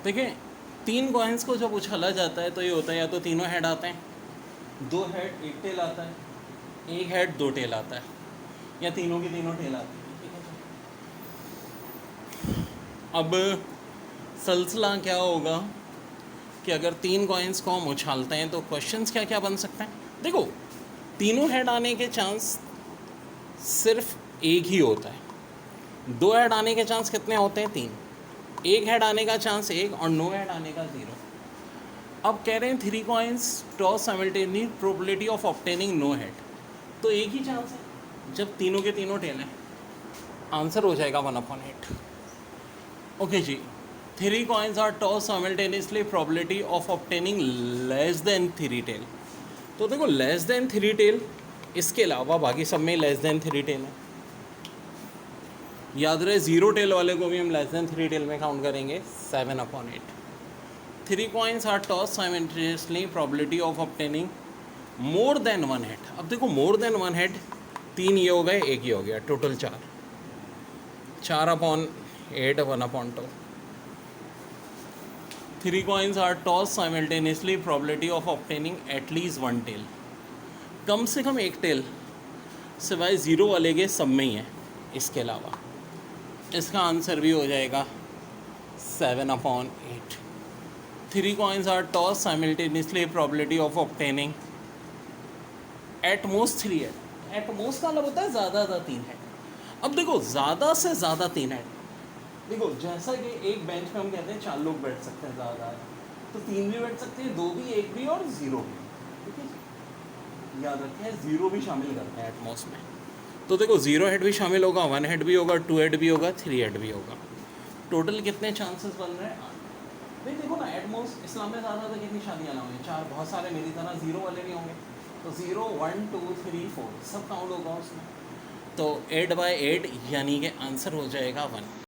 देखिए, 3 कॉइन्स को जब उछाला जाता है तो ये होता है या तो तीनों हेड आते हैं, 2 हेड 1 टेल आता है, 1 हेड 2 टेल आता है, या तीनों की तीनों टेल आती है। ठीक है जी। अब सिलसिला क्या होगा कि अगर 3 कॉइन्स को हम उछालते हैं तो क्वेश्चंस क्या क्या बन सकते हैं। देखो, तीनों हेड आने के चांस सिर्फ एक ही होता है, 2 हेड आने के चांस कितने होते हैं? 3। 1 हेड आने का चांस 1 और नो हेड आने का 0। अब कह रहे हैं 3 coins toss simultaneous probability of obtaining no head, तो एक ही चांस है जब तीनों के तीनों टेल हैं। आंसर हो जाएगा 1/8। ओके जी। 3 coins are toss simultaneously probability of obtaining less than 3 tail. तो देखो, लेस देन 3 टेल, इसके अलावा बाकी सब में लेस देन 3 टेल है। याद रहे 0 टेल वाले को भी हम लेस देन 3 टेल में काउंट करेंगे, 7/8। 3 coins are toss simultaneously probability of obtaining more than 1 head. अब देखो, मोर देन 1 हेड, 3 ये हो गए, 1 ये हो गया, total 4। 4/8, 1/2। 3 coins are toss simultaneously probability of obtaining at least 1 tail. कम से कम 1 टेल सिवाय 0 वाले के सब में ही है। इसके अलावा इसका आंसर भी हो जाएगा 7/8। 3 coins are toss simultaneously probability of obtaining at most 3 head. At most का मतलब होता है ज़्यादा 3 हेड। अब देखो, ज़्यादा से ज़्यादा 3 हेड, देखो जैसा कि एक बेंच पे हम कहते हैं 4 लोग बैठ सकते हैं, ज़्यादा है तो 3 भी बैठ सकते हैं, 2 भी, 1 भी और 0 भी। ठीक है, याद रखें 0 भी शामिल करते हैं एटमॉस में। तो देखो, 0 हेड भी शामिल होगा, 1 हेड भी होगा, 2 हेड भी होगा, 3 हेड भी होगा। टोटल कितने चांसेस बन रहे हैं? 8। भाई देखो ना, एटमॉस इस्लाम में ज़्यादा कितनी शादियाँ ना होंगी? 4। बहुत सारे मेरी तरह 0 वाले भी होंगे, तो 0, 1, 2, 3, 4 सब काउंट होगा उसमें। तो 8/8 यानी कि आंसर हो जाएगा 1।